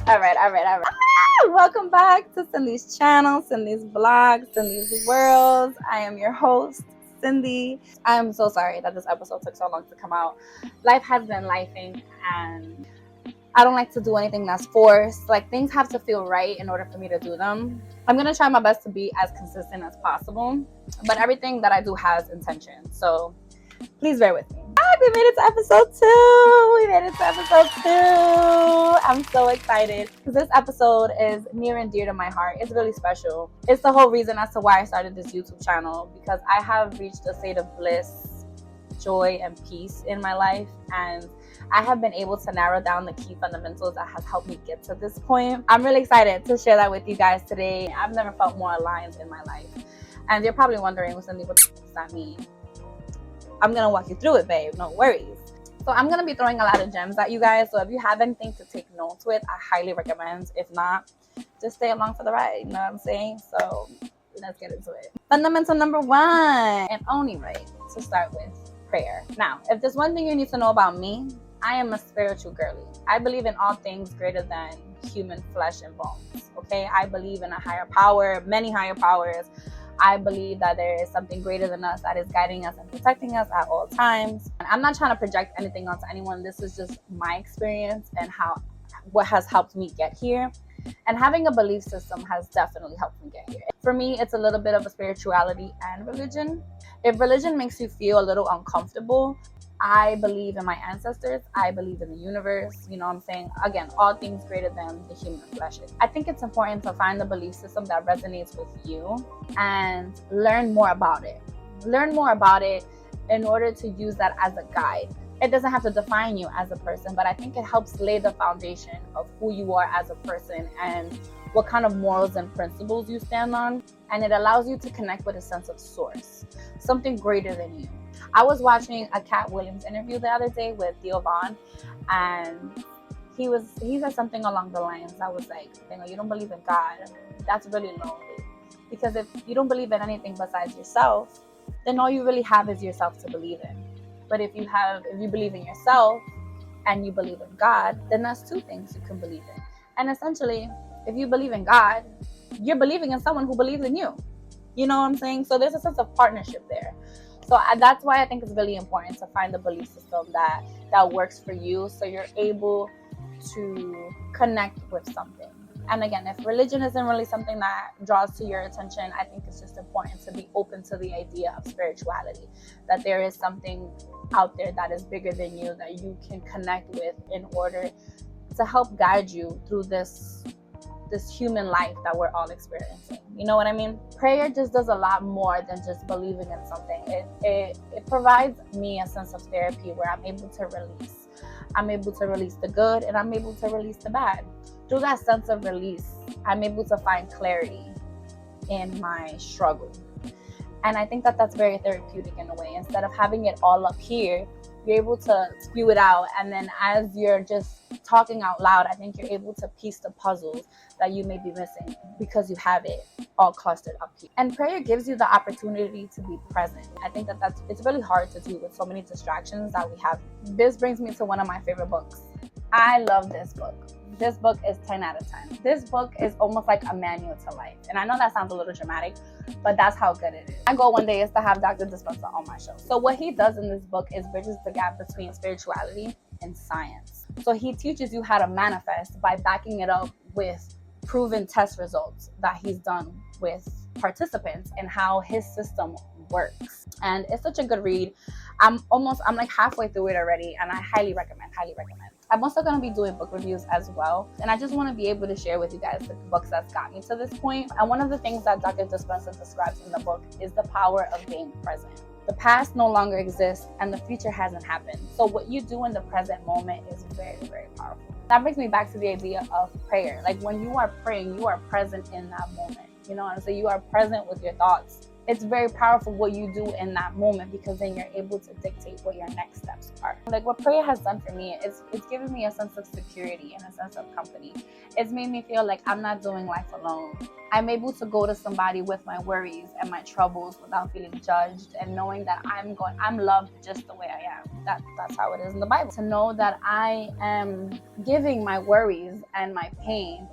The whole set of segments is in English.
All right. Welcome back to Cindy's channel, Cindy's vlog, Cindy's world. I am your host, Cindy. I'm so sorry that this episode took so long to come out. Life has been lifing, and I don't like to do anything that's forced. Like, things have to feel right in order for me to do them. I'm going to try my best to be as consistent as possible, but everything that I do has intention. So please bear with me. We made it to episode 2. I'm so excited because this episode is near and dear to my heart. It's really special. It's the whole reason as to why I started this YouTube channel, because I have reached a state of bliss, joy, and peace in my life, and I have been able to narrow down the key fundamentals that has helped me get to this point. I'm really excited to share that with you guys today. I've never felt more aligned in my life, and you're probably wondering, well, Cindy, what does that mean? I'm going to walk you through it, babe. No worries. So I'm going to be throwing a lot of gems at you guys. So if you have anything to take notes with, I highly recommend. If not, just stay along for the ride. You know what I'm saying? So let's get into it. Fundamental number 1, and only right to start with, prayer. Now, if there's one thing you need to know about me, I am a spiritual girly. I believe in all things greater than human flesh and bones. Okay? I believe in a higher power, many higher powers. I believe that there is something greater than us that is guiding us and protecting us at all times. And I'm not trying to project anything onto anyone. This is just my experience and what has helped me get here. And having a belief system has definitely helped me get here. For me, it's a little bit of a spirituality and religion. If religion makes you feel a little uncomfortable, I believe in my ancestors. I believe in the universe. You know what I'm saying? Again, all things greater than the human flesh. I think it's important to find the belief system that resonates with you and learn more about it. Learn more about it in order to use that as a guide. It doesn't have to define you as a person, but I think it helps lay the foundation of who you are as a person and what kind of morals and principles you stand on. And it allows you to connect with a sense of source, something greater than you. I was watching a Cat Williams interview the other day with Theo Vaughn, and he said something along the lines that was like, you don't believe in God, that's really lonely. Because if you don't believe in anything besides yourself, then all you really have is yourself to believe in. But if you believe in yourself and you believe in God, then that's 2 things you can believe in. And essentially, if you believe in God, you're believing in someone who believes in you. You know what I'm saying? So there's a sense of partnership there. So that's why I think it's really important to find the belief system that works for you, so you're able to connect with something. And again, if religion isn't really something that draws to your attention, I think it's just important to be open to the idea of spirituality, that there is something out there that is bigger than you that you can connect with in order to help guide you through this human life that we're all experiencing. You know what I mean? Prayer just does a lot more than just believing in something. It provides me a sense of therapy where I'm able to release. I'm able to release the good and I'm able to release the bad. Through that sense of release, I'm able to find clarity in my struggle. And I think that that's very therapeutic in a way. Instead of having it all up here, you're able to spew it out. And then as you're just talking out loud, I think you're able to piece the puzzles that you may be missing because you have it all clustered up here. And prayer gives you the opportunity to be present. I think it's really hard to do with so many distractions that we have. This brings me to one of my favorite books. I love this book. This book is 10 out of 10. This book is almost like a manual to life. And I know that sounds a little dramatic, but that's how good it is. My goal one day is to have Dr. Dispenza on my show. So what he does in this book is bridges the gap between spirituality and science. So he teaches you how to manifest by backing it up with proven test results that he's done with participants and how his system works. And it's such a good read. I'm like halfway through it already, and I highly recommend. I'm also going to be doing book reviews as well, and I just want to be able to share with you guys the books that's got me to this point. And one of the things that Dr. Dispenza describes in the book is the power of being present. The past no longer exists and the future hasn't happened. So what you do in the present moment is very, very powerful. That brings me back to the idea of prayer. Like when you are praying, you are present in that moment. You know what I'm saying? You are present with your thoughts it's very powerful what you do in that moment, because then you're able to dictate what your next steps are. Like what prayer has done for me is it's given me a sense of security and a sense of company. It's made me feel like I'm not doing life alone. I'm able to go to somebody with my worries and my troubles without feeling judged, and knowing that I'm loved just the way I am. That's how it is in the Bible. To know that I am giving my worries and my pain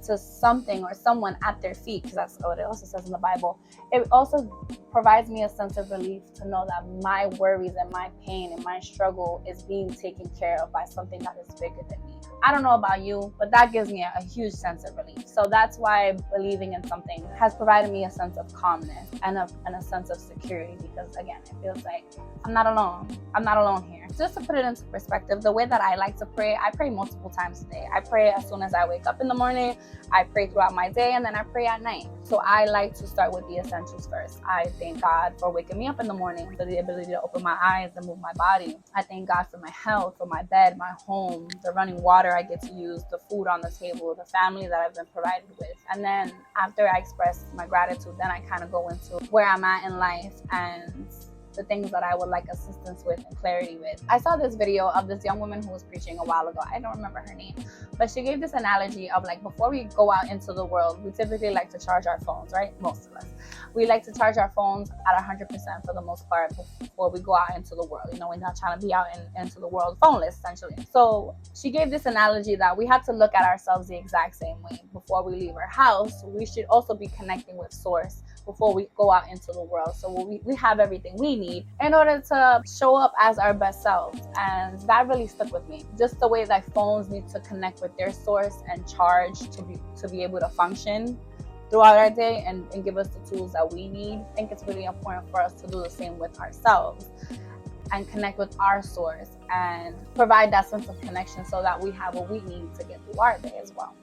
to something or someone at their feet, because that's what it also says in the Bible. It also provides me a sense of relief to know that my worries and my pain and my struggle is being taken care of by something that is bigger than me. I don't know about you, but that gives me a huge sense of relief. So that's why believing in something has provided me a sense of calmness and a sense of security, because again, it feels like I'm not alone. I'm not alone here. Just to put it into perspective, the way that I like to pray, I pray multiple times a day. I pray as soon as I wake up in the morning, I pray throughout my day, and then I pray at night. So I like to start with the essentials first. I thank God for waking me up in the morning, for the ability to open my eyes and move my body. I thank God for my health, for my bed, my home, the running water I get to use, the food on the table, the family that I've been provided with. And then after I express my gratitude, then I kind of go into where I'm at in life and the things that I would like assistance with and clarity with. I saw this video of this young woman who was preaching a while ago. I don't remember her name, but she gave this analogy of like, before we go out into the world, we typically like to charge our phones, right? Most of us. We like to charge our phones at 100% for the most part before we go out into the world. You know, we're not trying to be out into the world phoneless, essentially. So she gave this analogy that we have to look at ourselves the exact same way. Before we leave our house, we should also be connecting with Source before we go out into the world. So we have everything we need in order to show up as our best selves. And that really stuck with me. Just the way that phones need to connect with their source and charge to be able to function throughout our day and give us the tools that we need. I think it's really important for us to do the same with ourselves and connect with our source and provide that sense of connection so that we have what we need to get through our day as well.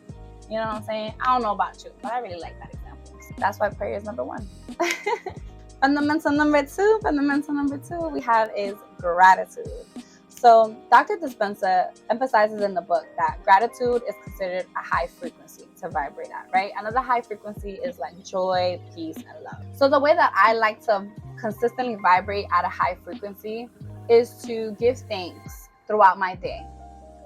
You know what I'm saying? I don't know about you, but I really like that example. That's why prayer is number one. Fundamental number two we have is gratitude. So Dr. Dispenza emphasizes in the book that gratitude is considered a high frequency to vibrate at, right? Another high frequency is like joy, peace, and love. So the way that I like to consistently vibrate at a high frequency is to give thanks throughout my day.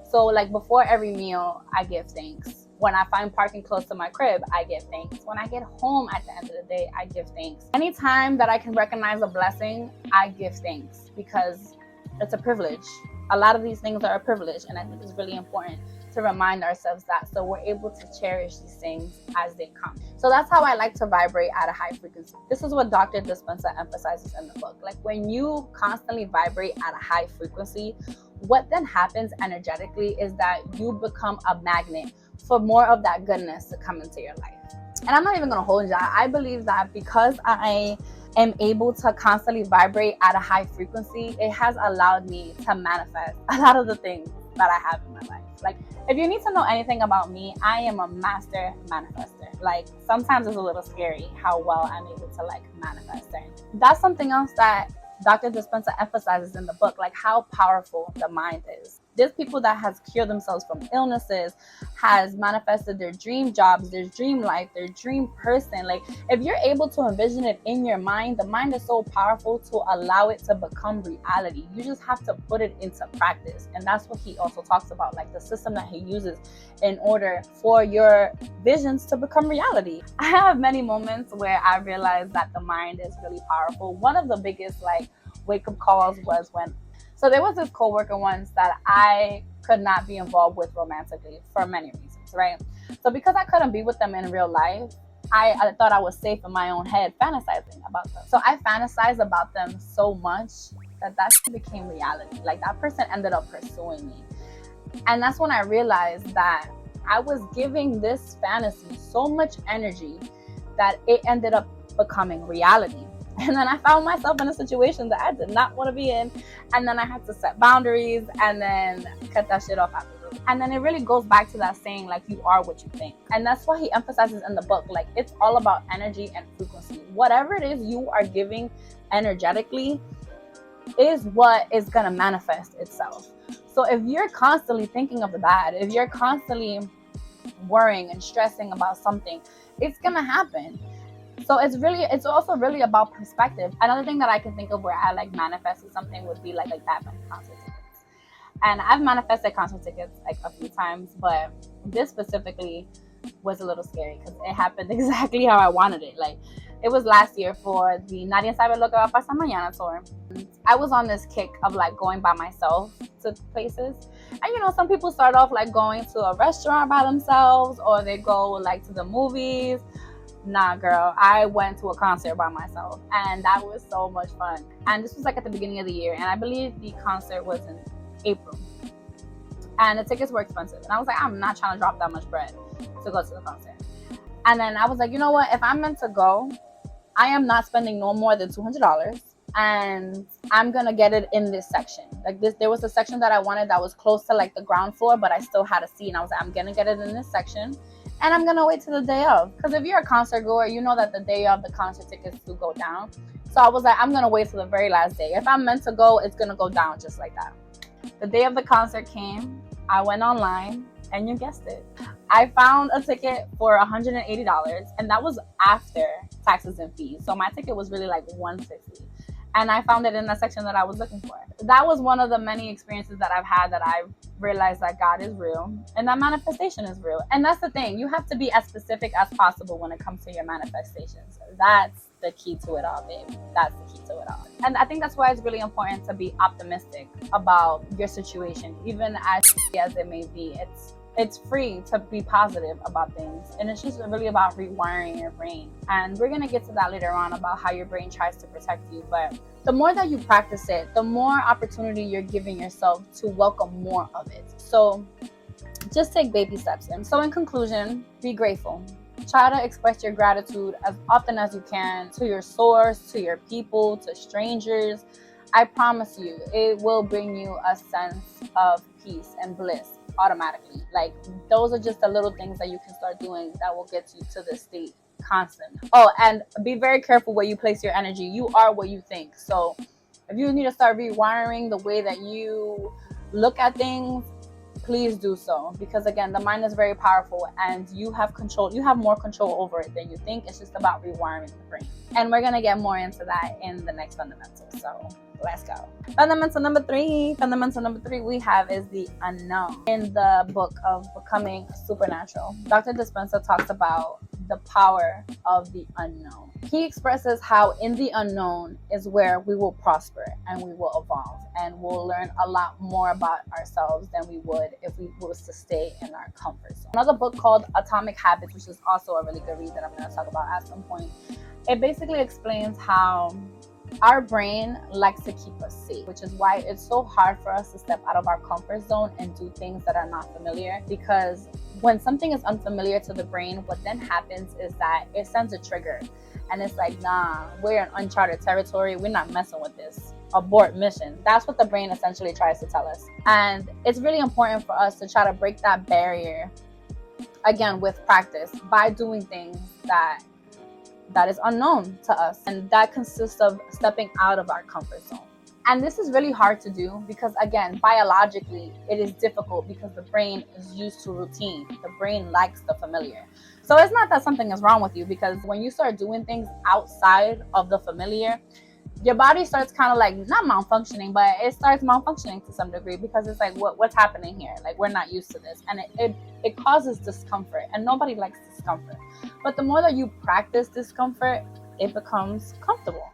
So like before every meal, I give thanks. When I find parking close to my crib, I give thanks. When I get home at the end of the day, I give thanks. Anytime that I can recognize a blessing, I give thanks, because it's a privilege. A lot of these things are a privilege, and I think it's really important to remind ourselves that, so we're able to cherish these things as they come. So that's how I like to vibrate at a high frequency. This is what Dr. Dispenza emphasizes in the book. Like when you constantly vibrate at a high frequency, what then happens energetically is that you become a magnet for more of that goodness to come into your life. And I'm not even going to hold you. I believe that because I am able to constantly vibrate at a high frequency, it has allowed me to manifest a lot of the things that I have in my life. Like, if you need to know anything about me, I am a master manifester. Like, sometimes it's a little scary how well I'm able to like manifest things. That's something else that Dr. Dispenza emphasizes in the book, like how powerful the mind is. There's people that has cured themselves from illnesses, has manifested their dream jobs, their dream life, their dream person. Like if you're able to envision it in your mind, the mind is so powerful to allow it to become reality. You just have to put it into practice. And that's what he also talks about, like the system that he uses in order for your visions to become reality. I have many moments where I realized that the mind is really powerful. One of the biggest like wake-up calls was when there was this coworker once that I could not be involved with romantically for many reasons, right? So because I couldn't be with them in real life, I thought I was safe in my own head fantasizing about them. So I fantasized about them so much that became reality. Like that person ended up pursuing me. And that's when I realized that I was giving this fantasy so much energy that it ended up becoming reality. And then I found myself in a situation that I did not want to be in. And then I had to set boundaries and then cut that shit off at the root. And then it really goes back to that saying, like, you are what you think. And that's what he emphasizes in the book. Like, it's all about energy and frequency. Whatever it is you are giving energetically is what is going to manifest itself. So if you're constantly thinking of the bad, if you're constantly worrying and stressing about something, it's going to happen. So it's also really about perspective. Another thing that I can think of where I like manifested something would be like that concert tickets. And I've manifested concert tickets like a few times, but this specifically was a little scary because it happened exactly how I wanted it. Like, it was last year for the Nadie Sabe Lo Que Va a Pasar Mañana tour. I was on this kick of like going by myself to places. And some people start off like going to a restaurant by themselves, or they go like to the movies. Nah, girl, I went to a concert by myself, and that was so much fun. And this was like at the beginning of the year, and I believe the concert was in April. And the tickets were expensive. And I was like, I'm not trying to drop that much bread to go to the concert. And then I was like, you know what? If I'm meant to go, I am not spending no more than $200. And I'm going to get it in this section. Like there was a section that I wanted that was close to like the ground floor, but I still had a seat. And I was like, I'm going to get it in this section. And I'm going to wait till the day of. Because if you're a concert goer, you know that the day of the concert tickets do go down. So I was like, I'm going to wait till the very last day. If I'm meant to go, it's going to go down just like that. The day of the concert came. I went online, and you guessed it. I found a ticket for $180, and that was after taxes and fees. So my ticket was really like $160. And I found it in the section that I was looking for. That was one of the many experiences that I've had that I realized that God is real and that manifestation is real. And that's the thing. You have to be as specific as possible when it comes to your manifestations. That's the key to it all, babe. That's the key to it all. And I think that's why it's really important to be optimistic about your situation, even as it may be. It's free to be positive about things, and it's just really about rewiring your brain. And we're going to get to that later on about how your brain tries to protect you. But the more that you practice it, the more opportunity you're giving yourself to welcome more of it. So just take baby steps. And so in conclusion, be grateful. Try to express your gratitude as often as you can to your source, to your people, to strangers. I promise you, it will bring you a sense of peace and bliss automatically. Like, those are just the little things that you can start doing that will get you to this state constant. Oh, and be very careful where you place your energy. You are what you think. So if you need to start rewiring the way that you look at things, please do so, because again, the mind is very powerful and you have control. You have more control over it than you think. It's just about rewiring the brain. And we're going to get more into that in the next fundamental. So let's go. Fundamental number three we have is the unknown. In the book of Becoming Supernatural, Dr. Dispenza talks about the power of the unknown. He expresses how in the unknown is where we will prosper and we will evolve and we'll learn a lot more about ourselves than we would if we was to stay in our comfort zone. Another book called Atomic Habits, which is also a really good read that I'm going to talk about at some point. It basically explains how our brain likes to keep us safe, which is why it's so hard for us to step out of our comfort zone and do things that are not familiar. Because when something is unfamiliar to the brain, what then happens is that it sends a trigger. And it's like, nah, we're in uncharted territory. We're not messing with this. Abort mission. That's what the brain essentially tries to tell us. And it's really important for us to try to break that barrier, again, with practice, by doing things that is unknown to us. And that consists of stepping out of our comfort zone. And this is really hard to do because, again, biologically, it is difficult because the brain is used to routine. The brain likes the familiar. So it's not that something is wrong with you, because when you start doing things outside of the familiar, your body starts kind of like, not malfunctioning, but it starts malfunctioning to some degree, because it's like, what's happening here? Like, we're not used to this. And it causes discomfort, and nobody likes discomfort. But the more that you practice discomfort, it becomes comfortable.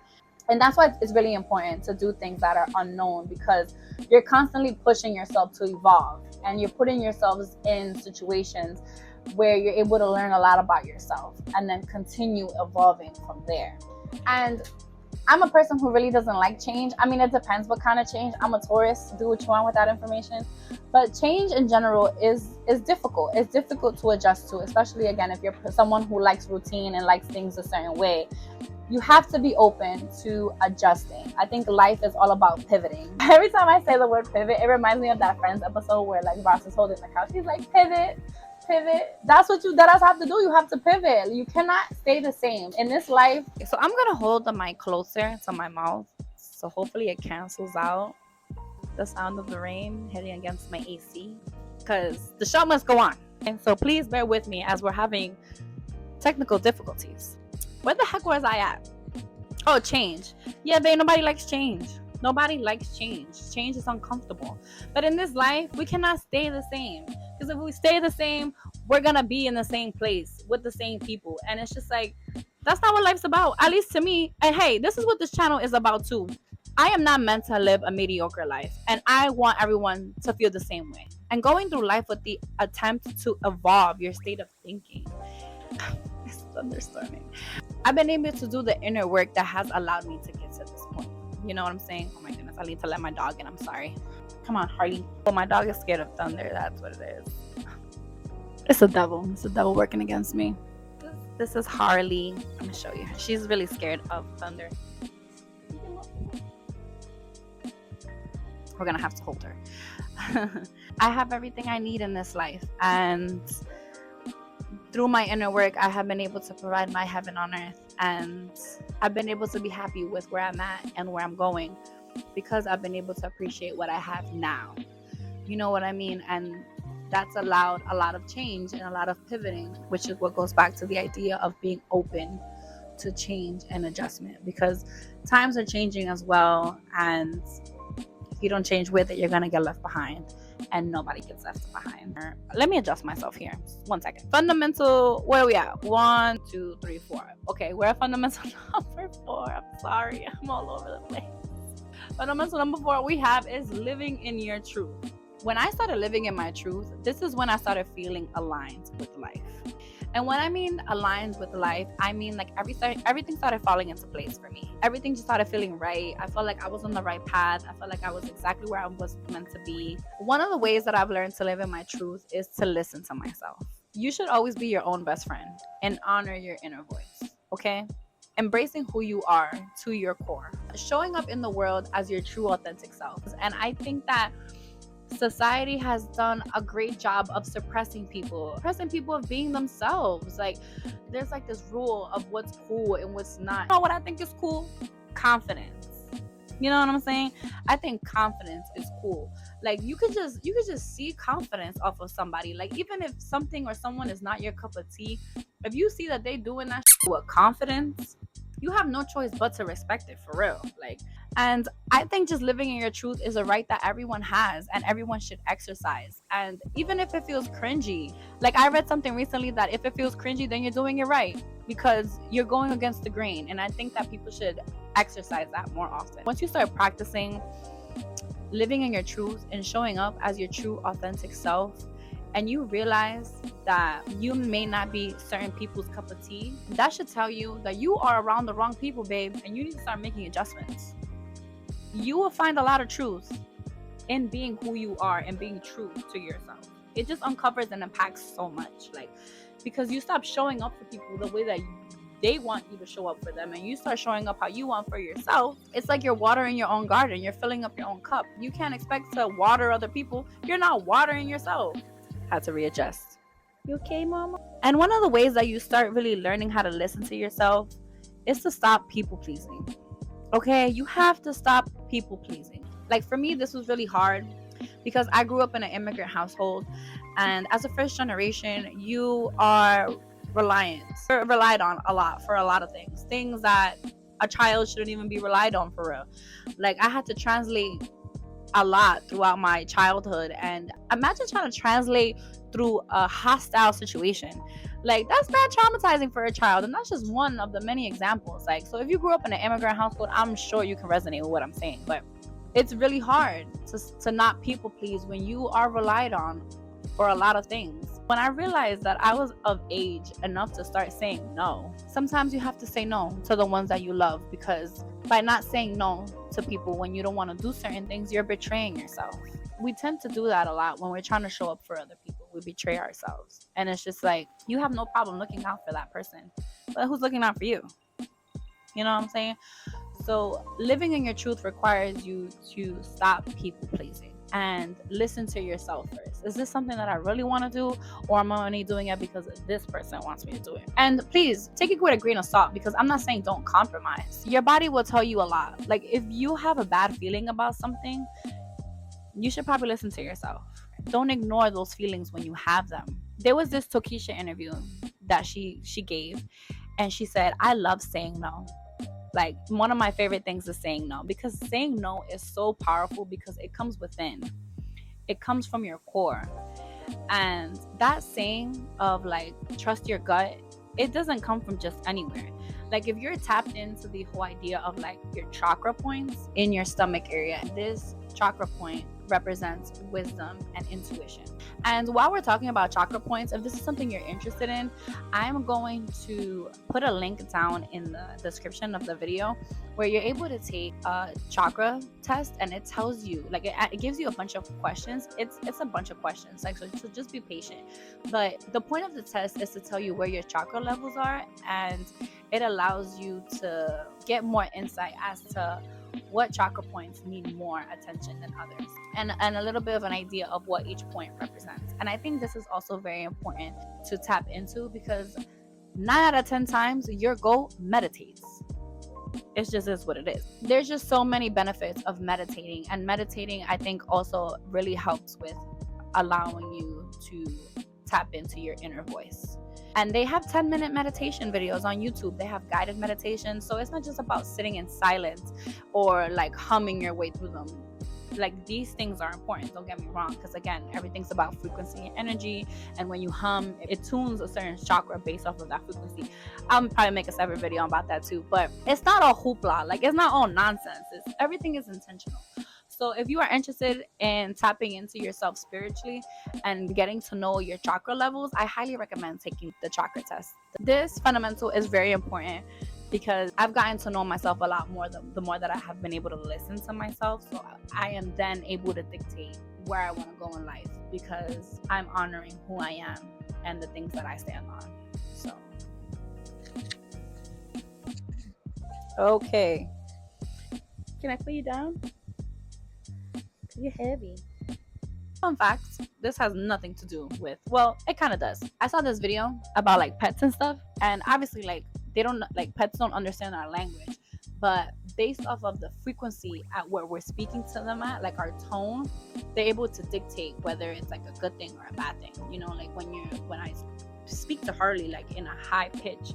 And that's why it's really important to do things that are unknown, because you're constantly pushing yourself to evolve, and you're putting yourselves in situations where you're able to learn a lot about yourself and then continue evolving from there. And I'm a person who really doesn't like change. I mean, it depends what kind of change. I'm a Taurus, do what you want with that information. But change in general is difficult. It's difficult to adjust to, especially, again, if you're someone who likes routine and likes things a certain way. You have to be open to adjusting. I think life is all about pivoting. Every time I say the word pivot, it reminds me of that Friends episode where like Ross is holding the couch. He's like, pivot. That's what you have to do. You have to pivot. You cannot stay the same in this life. So I'm gonna hold the mic closer to my mouth, so hopefully it cancels out the sound of the rain hitting against my AC, because the show must go on. And so please bear with me as we're having technical difficulties. Where the heck was I at? Oh, change. Yeah, babe, nobody likes change. Nobody likes change. Change is uncomfortable. But in this life, we cannot stay the same. Because if we stay the same, we're going to be in the same place with the same people. And it's just like, that's not what life's about. At least to me. And hey, this is what this channel is about too. I am not meant to live a mediocre life. And I want everyone to feel the same way. And going through life with the attempt to evolve your state of thinking. It's thunderstorming. I've been able to do the inner work that has allowed me to get to this point. You know what I'm saying? Oh my goodness, I need to let my dog in. I'm sorry. Come on, Harley. Oh, my dog is scared of thunder. That's what it is. It's a devil. It's a devil working against me. This is Harley. I'm going to show you. She's really scared of thunder. We're going to have to hold her. I have everything I need in this life. And through my inner work, I have been able to provide my heaven on earth, and I've been able to be happy with where I'm at and where I'm going because I've been able to appreciate what I have now. You know what I mean? And that's allowed a lot of change and a lot of pivoting, which is what goes back to the idea of being open to change and adjustment, because times are changing as well, and if you don't change with it, you're going to get left behind. And nobody gets left behind. Let me adjust myself here. 1 second. Fundamental, where are we at? 1, 2, 3, 4. Okay, we're at fundamental number 4. I'm sorry, I'm all over the place. Fundamental number 4 we have is living in your truth. When I started living in my truth, this is when I started feeling aligned with life. And when I mean aligned with life, I mean like everything started falling into place for me. Everything just started feeling right. I felt like I was on the right path. I felt like I was exactly where I was meant to be. One of the ways that I've learned to live in my truth is to listen to myself. You should always be your own best friend and honor your inner voice, okay? Embracing who you are to your core. Showing up in the world as your true authentic self. And I think that society has done a great job of suppressing people of being themselves. Like there's like this rule of what's cool and what's not. You know what I think is cool? Confidence. You know what I'm saying? I think confidence is cool. Like you could just see confidence off of somebody. Like even if something or someone is not your cup of tea, if you see that they doing that with confidence, you have no choice but to respect it, for real. Like, and I think just living in your truth is a right that everyone has and everyone should exercise. And even if it feels cringy, like I read something recently that if it feels cringy, then you're doing it right because you're going against the grain. And I think that people should exercise that more often. Once you start practicing living in your truth and showing up as your true authentic self, and you realize that you may not be certain people's cup of tea, that should tell you that you are around the wrong people, babe, and you need to start making adjustments. You will find a lot of truth in being who you are and being true to yourself. It just uncovers and unpacks so much, like, because you stop showing up for people the way that they want you to show up for them, and you start showing up how you want for yourself. It's like you're watering your own garden. You're filling up your own cup. You can't expect to water other people. You're not watering yourself. Had to readjust. You okay, mama? And one of the ways that you start really learning how to listen to yourself is to stop people pleasing. Okay, you have to stop people pleasing. Like for me, this was really hard because I grew up in an immigrant household, and as a first generation, you are relied on a lot for a lot of things that a child shouldn't even be relied on, for real. Like I had to translate a lot throughout my childhood, and imagine trying to translate through a hostile situation. Like that's bad traumatizing for a child, and that's just one of the many examples. Like, so if you grew up in an immigrant household, I'm sure you can resonate with what I'm saying. But it's really hard to not people please when you are relied on for a lot of things. When I realized that I was of age enough to start saying no, sometimes you have to say no to the ones that you love, because by not saying no to people when you don't want to do certain things, you're betraying yourself. We tend to do that a lot when we're trying to show up for other people. We betray ourselves. And it's just like, you have no problem looking out for that person, but who's looking out for you? You know what I'm saying? So living in your truth requires you to stop people pleasing and listen to yourself first. Is this something that I really want to do, or am I only doing it because this person wants me to do it? And please take it with a grain of salt, because I'm not saying don't compromise. Your body will tell you a lot. Like if you have a bad feeling about something, you should probably listen to yourself. Don't ignore those feelings when you have them. There was this Tokisha interview that she gave, And she said, I love saying no. Like, one of my favorite things is saying no, because saying no is so powerful because it comes within. It comes from your core. And that saying of like, trust your gut, it doesn't come from just anywhere. Like, if you're tapped into the whole idea of like your chakra points in your stomach area, this chakra point represents wisdom and intuition. And while we're talking about chakra points, if this is something you're interested in, I'm going to put a link down in the description of the video where you're able to take a chakra test, and it tells you, like, it gives you a bunch of questions. It's a bunch of questions, like, so just be patient. But the point of the test is to tell you where your chakra levels are, and it allows you to get more insight as to what chakra points need more attention than others, and a little bit of an idea of what each point represents. And I think this is also very important to tap into, because 9 out of 10 times your goal meditates. It just is what it is. There's just so many benefits of meditating, and meditating, I think, also really helps with allowing you to tap into your inner voice. And they have 10-minute meditation videos on YouTube. They have guided meditations. So it's not just about sitting in silence or like humming your way through them. Like, these things are important, don't get me wrong, because again, everything's about frequency and energy, and when you hum, it tunes a certain chakra based off of that frequency. I'll probably make a separate video about that too, but it's not all hoopla. Like, it's not all nonsense. Everything is intentional. So if you are interested in tapping into yourself spiritually and getting to know your chakra levels, I highly recommend taking the chakra test. This fundamental is very important because I've gotten to know myself a lot more the more that I have been able to listen to myself. So I am then able to dictate where I want to go in life, because I'm honoring who I am and the things that I stand on. So, okay. Can I put you down? You're heavy. Fun fact, this has nothing to do with, well, it kind of does. I saw this video about like pets and stuff, and obviously, like, they don't, like, pets don't understand our language, but based off of the frequency at where we're speaking to them at, like our tone, they're able to dictate whether it's like a good thing or a bad thing. You know, like when I speak to Harley like in a high pitch,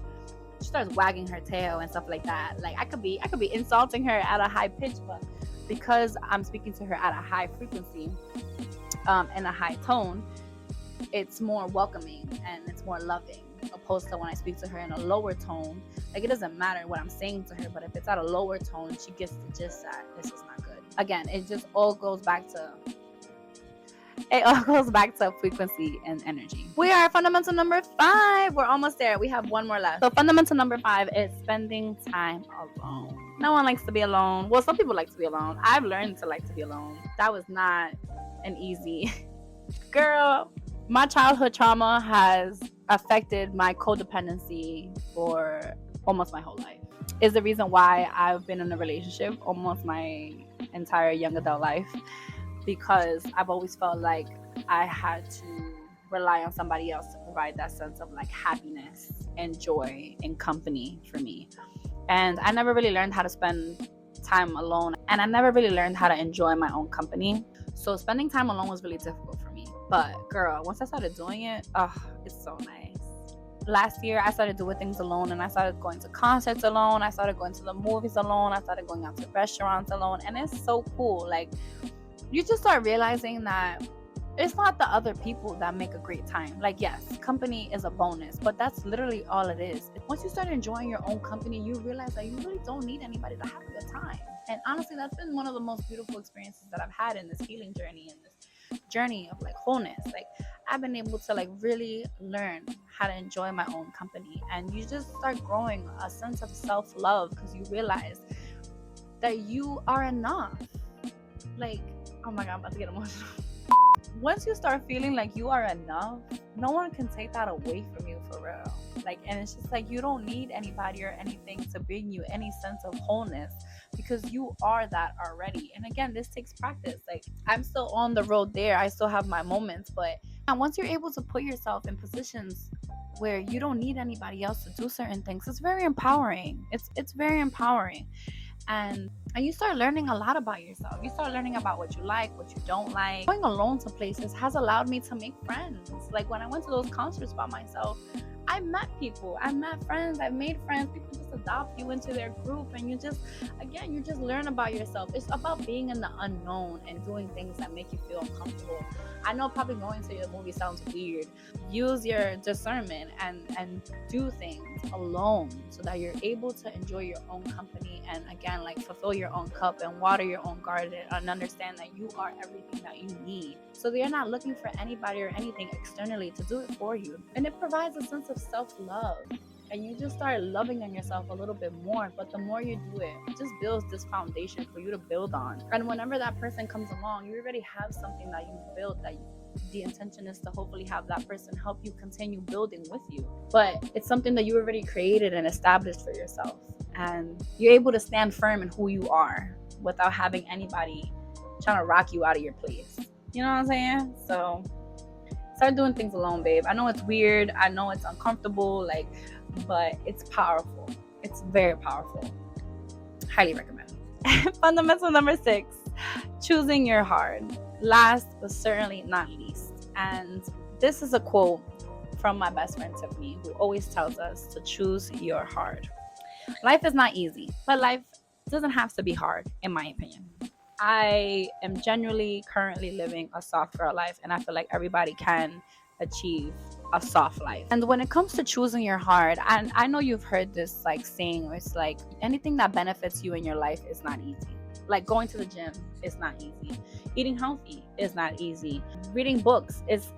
she starts wagging her tail and stuff like that. Like, I could be insulting her at a high pitch, but because I'm speaking to her at a high frequency and a high tone, it's more welcoming and it's more loving, opposed to when I speak to her in a lower tone. Like, it doesn't matter what I'm saying to her, but if it's at a lower tone, she gets the gist that this is not good. Again, it all goes back to frequency and energy. We are fundamental number 5. We're almost there. We have one more left. So fundamental number 5 is spending time alone. No one likes to be alone. Well, some people like to be alone. I've learned to like to be alone. That was not an easy girl. My childhood trauma has affected my codependency for almost my whole life. Is the reason why I've been in a relationship almost my entire young adult life, because I've always felt like I had to rely on somebody else to provide that sense of like happiness and joy and company for me. And I never really learned how to spend time alone, and I never really learned how to enjoy my own company. So spending time alone was really difficult for me. But girl, once I started doing it, it's so nice. Last year, I started doing things alone, and I started going to concerts alone. I started going to the movies alone. I started going out to restaurants alone, and it's so cool. Like, you just start realizing that it's not the other people that make a great time. Like, yes, company is a bonus, but that's literally all it is. Once you start enjoying your own company, you realize that you really don't need anybody to have a good time. And honestly, that's been one of the most beautiful experiences that I've had in this healing journey, in this journey of like wholeness. Like, I've been able to like really learn how to enjoy my own company, and you just start growing a sense of self-love, because you realize that you are enough. Like, oh my God, I'm about to get emotional. Once you start feeling like you are enough, no one can take that away from you, for real. Like, and it's just like, you don't need anybody or anything to bring you any sense of wholeness, because you are that already. And again, this takes practice. Like, I'm still on the road there. I still have my moments, but once you're able to put yourself in positions where you don't need anybody else to do certain things, it's very empowering. It's very empowering. And you start learning a lot about yourself. You start learning about what you like, what you don't like. Going alone to places has allowed me to make friends. Like, when I went to those concerts by myself, I met people, I met friends, I made friends. People just adopt you into their group, and you just learn about yourself. It's about being in the unknown and doing things that make you feel uncomfortable. I know probably going to your movie sounds weird. Use your discernment and do things alone so that you're able to enjoy your own company, and again, like, fulfill your own cup and water your own garden, and understand that you are everything that you need. So you're not looking for anybody or anything externally to do it for you. And it provides a sense of self-love. And you just start loving on yourself a little bit more. But the more you do it, it just builds this foundation for you to build on. And whenever that person comes along, you already have something that you've built, the intention is to hopefully have that person help you continue building with you. But it's something that you already created and established for yourself. And you're able to stand firm in who you are without having anybody trying to rock you out of your place. You know what I'm saying? So start doing things alone, babe. I know it's weird. I know it's uncomfortable, but it's powerful. It's very powerful. Highly recommend. Fundamental number 6, choosing your heart. Last but certainly not least. And this is a quote from my best friend Tiffany, who always tells us to choose your heart. Life is not easy, but life doesn't have to be hard, in my opinion. I am genuinely currently living a soft girl life, and I feel like everybody can achieve a soft life. And when it comes to choosing your heart, and I know you've heard this saying, it's like anything that benefits you in your life is not easy. Like going to the gym is not easy. Eating healthy is not easy. Reading books it's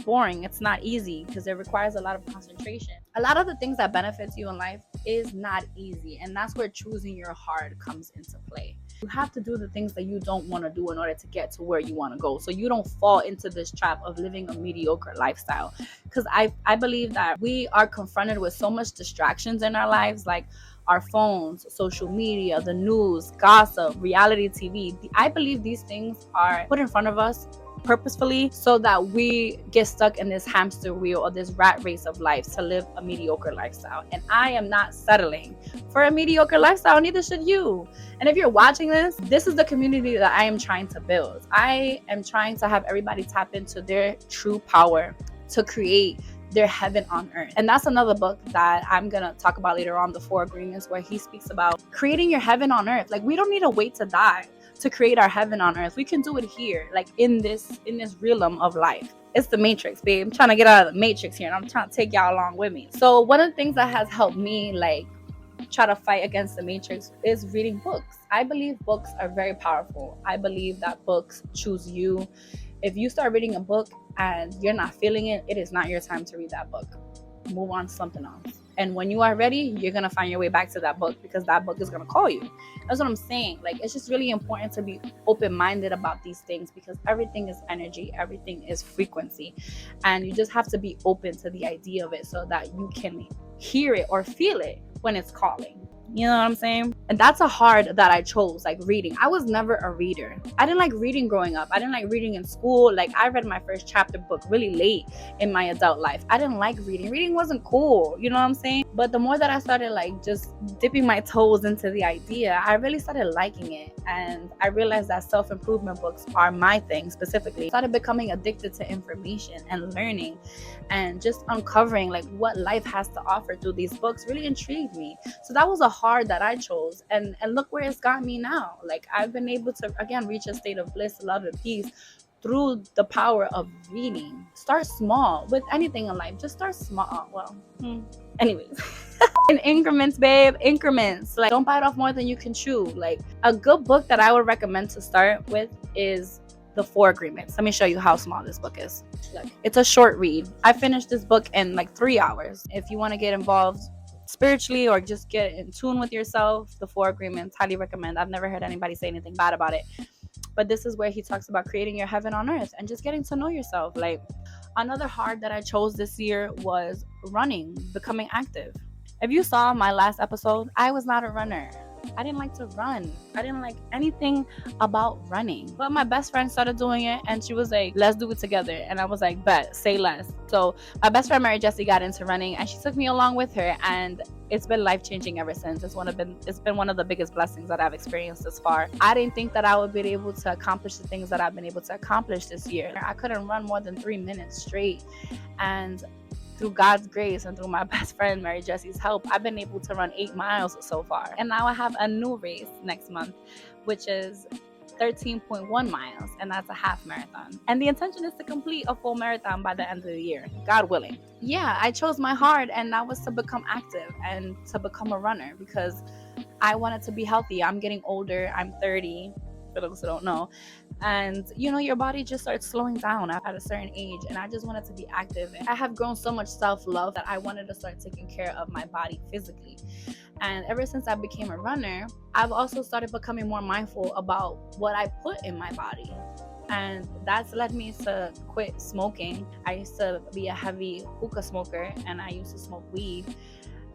boring. It's not easy because it requires a lot of concentration. A lot of the things that benefits you in life is not easy, and that's where choosing your heart comes into play. You have to do the things that you don't want to do in order to get to where you want to go, so you don't fall into this trap of living a mediocre lifestyle. Because I believe that we are confronted with so much distractions in our lives, like our phones, social media, the news, gossip, reality TV. I believe these things are put in front of us purposefully so that we get stuck in this hamster wheel or this rat race of life to live a mediocre lifestyle. And I am not settling for a mediocre lifestyle, neither should you. And if you're watching this is the community that I am trying to build. I am trying to have everybody tap into their true power to create their heaven on earth. And that's another book that I'm gonna talk about later on, The 4 Agreements, where he speaks about creating your heaven on earth. Like, we don't need to wait to die to create our heaven on earth. We can do it here, like in this realm of life. It's the matrix, babe. I'm trying to get out of the matrix here, and I'm trying to take y'all along with me. So one of the things that has helped me try to fight against the matrix is reading books. I believe books are very powerful. I believe that books choose you. If you start reading a book and you're not feeling it, it is not your time to read that book. Move on to something else. And when you are ready, you're going to find your way back to that book, because that book is going to call you. That's what I'm saying. Like, it's just really important to be open-minded about these things, because everything is energy. Everything is frequency. And you just have to be open to the idea of it so that you can hear it or feel it when it's calling. You know what I'm saying? And that's a heart that I chose, like reading. I was never a reader. I didn't like reading growing up. I didn't like reading in school. Like, I read my first chapter book really late in my adult life. I didn't like reading. Reading wasn't cool. You know what I'm saying? But the more that I started just dipping my toes into the idea, I really started liking it. And I realized that self-improvement books are my thing specifically. I started becoming addicted to information and learning and just uncovering what life has to offer through these books really intrigued me. So that was a heart that I chose, and look where it's got me now. I've been able to again reach a state of bliss, love, and peace through the power of reading. Start small with anything in life. Just start small. Anyways. In increments, babe. Increments. Don't bite off more than you can chew. A good book that I would recommend to start with is The 4 Agreements. Let me show you how small this book is. Look, it's a short read. I finished this book in 3 hours. If you want to get involved spiritually or just get in tune with yourself, The 4 Agreements, highly recommend. I've never heard anybody say anything bad about it. But this is where he talks about creating your heaven on earth and just getting to know yourself. Another heart that I chose this year was running, becoming active. If you saw my last episode, I was not a runner. I didn't like to run. I didn't like anything about running. But my best friend started doing it, and she was like, let's do it together. And I was like, bet, say less. So my best friend Mary Jessie got into running, and she took me along with her, and it's been life-changing ever since. It's been one of the biggest blessings that I've experienced this far. I didn't think that I would be able to accomplish the things that I've been able to accomplish this year. I couldn't run more than 3 minutes straight, and through God's grace and through my best friend Mary Jessie's help, I've been able to run 8 miles so far. And now I have a new race next month, which is 13.1 miles, and that's a half marathon. And the intention is to complete a full marathon by the end of the year, God willing. Yeah, I chose my heart, and that was to become active and to become a runner because I wanted to be healthy. I'm getting older. I'm 30, for those who don't know. And your body just starts slowing down at a certain age, and I just wanted to be active. I have grown so much self-love that I wanted to start taking care of my body physically. And ever since I became a runner, I've also started becoming more mindful about what I put in my body. And that's led me to quit smoking. I used to be a heavy hookah smoker, and I used to smoke weed.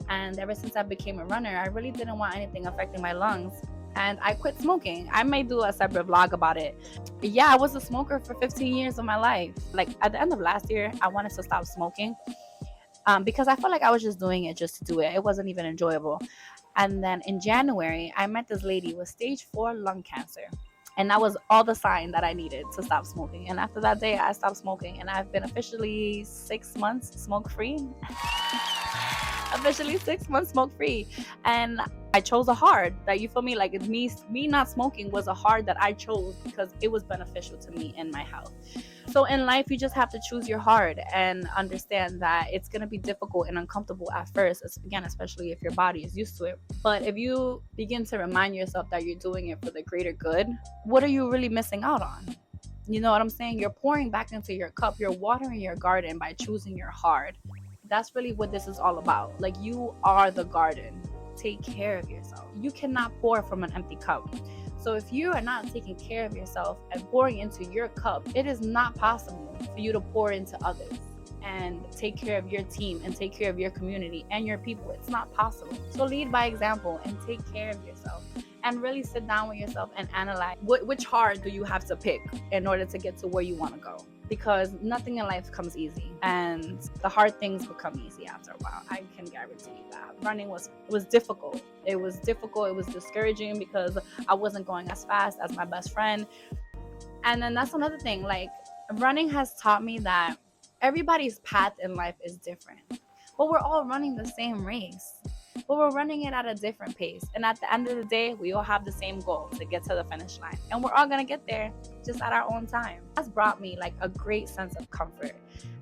And ever since I became a runner, I really didn't want anything affecting my lungs. And I quit smoking. I may do a separate vlog about it. Yeah, I was a smoker for 15 years of my life. Like at the end of last year, I wanted to stop smoking because I felt like I was just doing it just to do it. It wasn't even enjoyable. And then in January, I met this lady with stage 4 lung cancer. And that was all the sign that I needed to stop smoking. And after that day, I stopped smoking. And I've been officially 6 months smoke-free. Officially 6 months smoke-free. And I chose a hard. That, you feel me? Like me not smoking was a hard that I chose because it was beneficial to me and my health. So in life, you just have to choose your hard and understand that it's going to be difficult and uncomfortable at first, again, especially if your body is used to it. But if you begin to remind yourself that you're doing it for the greater good, what are you really missing out on? You know what I'm saying? You're pouring back into your cup. You're watering your garden by choosing your hard. That's really what this is all about. Like, you are the garden. Take care of yourself. You cannot pour from an empty cup. So if you are not taking care of yourself and pouring into your cup, it is not possible for you to pour into others and take care of your team and take care of your community and your people. It's not possible. So lead by example and take care of yourself and really sit down with yourself and analyze which hard do you have to pick in order to get to where you want to go. Because nothing in life comes easy, and the hard things become easy after a while. I can guarantee you that. Running was difficult. It was difficult. It was discouraging because I wasn't going as fast as my best friend. And then that's another thing. Like, running has taught me that everybody's path in life is different, but we're all running the same race. But we're running it at a different pace. And at the end of the day, we all have the same goal, to get to the finish line. And we're all going to get there just at our own time. That's brought me like a great sense of comfort.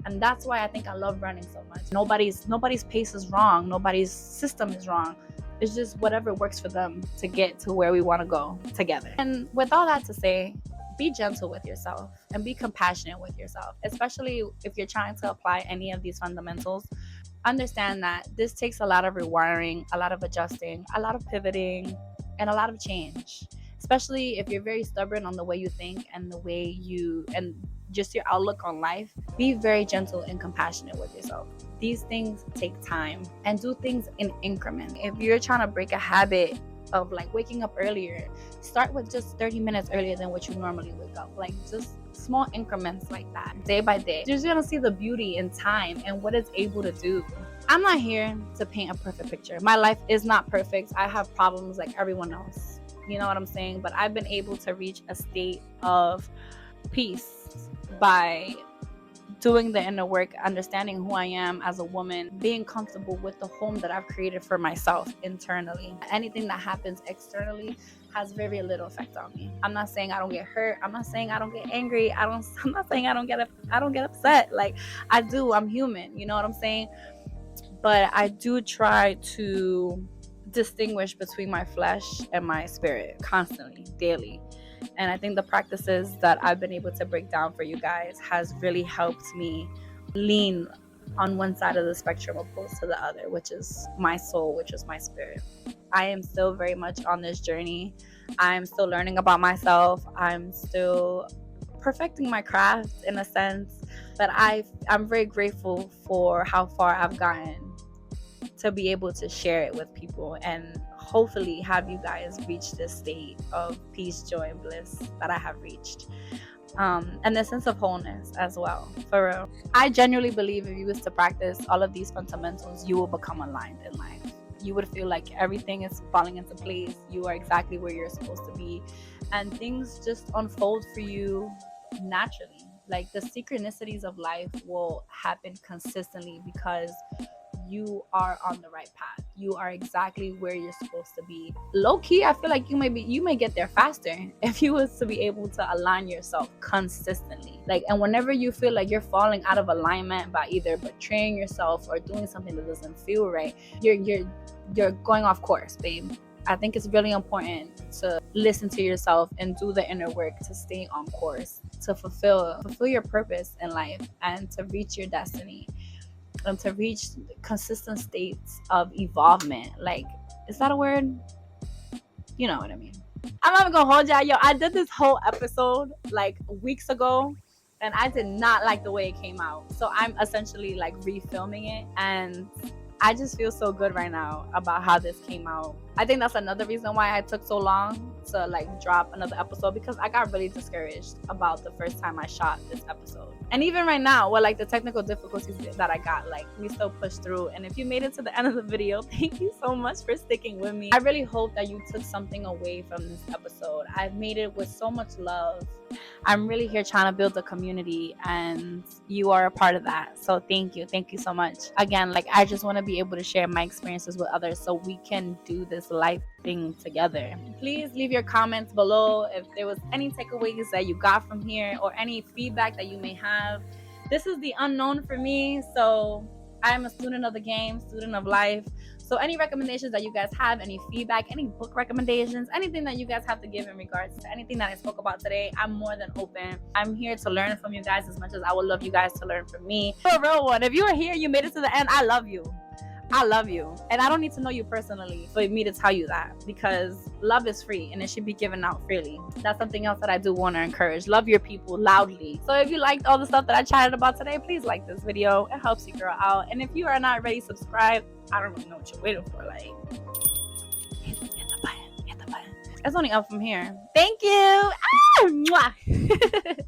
And that's why I think I love running so much. Nobody's pace is wrong. Nobody's system is wrong. It's just whatever works for them to get to where we want to go together. And with all that to say, be gentle with yourself and be compassionate with yourself, especially if you're trying to apply any of these fundamentals. Understand that this takes a lot of rewiring, a lot of adjusting, a lot of pivoting, and a lot of change, especially if you're very stubborn on the way you think and the way and just your outlook on life. Be very gentle and compassionate with yourself. These things take time, and do things in increments. If you're trying to break a habit of like waking up earlier, start with just 30 minutes earlier than what you normally wake up. Like, just small increments like that, day by day. You're just gonna see the beauty in time and what it's able to do. I'm not here to paint a perfect picture. My life is not perfect. I have problems like everyone else. You know what I'm saying? But I've been able to reach a state of peace by doing the inner work, understanding who I am as a woman, being comfortable with the home that I've created for myself internally. Anything that happens externally has very little effect on me. I'm not saying I don't get hurt. I'm not saying I don't get angry. I'm not saying I don't get upset. Like, I do. I'm human. You know what I'm saying? But I do try to distinguish between my flesh and my spirit constantly, daily. And I think the practices that I've been able to break down for you guys has really helped me lean on one side of the spectrum opposed to the other, which is my soul, which is my spirit. I am still very much on this journey. I'm still learning about myself. I'm still perfecting my craft in a sense, but I'm very grateful for how far I've gotten to be able to share it with people and hopefully have you guys reach this state of peace, joy, and bliss that I have reached. And the sense of wholeness as well, for real. I genuinely believe if you was to practice all of these fundamentals, you will become aligned in life. You would feel like everything is falling into place. You are exactly where you're supposed to be. And things just unfold for you naturally. Like, the synchronicities of life will happen consistently because you are on the right path. You are exactly where you're supposed to be. Low key, I feel like you may get there faster if you was to be able to align yourself consistently. Like, and whenever you feel like you're falling out of alignment by either betraying yourself or doing something that doesn't feel right, you're going off course, babe. I think it's really important to listen to yourself and do the inner work to stay on course, to fulfill your purpose in life, and to reach your destiny, and to reach consistent states of evolvement. Like, is that a word? You know what I mean. I'm not gonna hold y'all. Yo, I did this whole episode like weeks ago, and I did not like the way it came out. So I'm essentially like refilming it, and I just feel so good right now about how this came out. I think that's another reason why I took so long to like drop another episode, because I got really discouraged about the first time I shot this episode. And even right now, with like the technical difficulties that I got, like, we still pushed through. And if you made it to the end of the video, thank you so much for sticking with me. I really hope that you took something away from this episode. I've made it with so much love. I'm really here trying to build a community, and you are a part of that. So thank you so much. Again, like, I just want to be able to share my experiences with others so we can do this life thing together. Please leave your comments below if there was any takeaways that you got from here, or any feedback that you may have. This is the unknown for me, so I am a student of the game, student of life. So any recommendations that you guys have, any feedback, any book recommendations, anything that you guys have to give in regards to anything that I spoke about today, I'm more than open. I'm here to learn from you guys as much as I would love you guys to learn from me. For a real one, if you are here, you made it to the end, I love you. I love you. And I don't need to know you personally for me to tell you that, because love is free and it should be given out freely. That's something else that I do want to encourage. Love your people loudly. So if you liked all the stuff that I chatted about today, please like this video. It helps you girl out. And if you are not ready to subscribe, I don't really know what you're waiting for. Like, hit the button. It's only up from here. Thank you. Ah, mwah.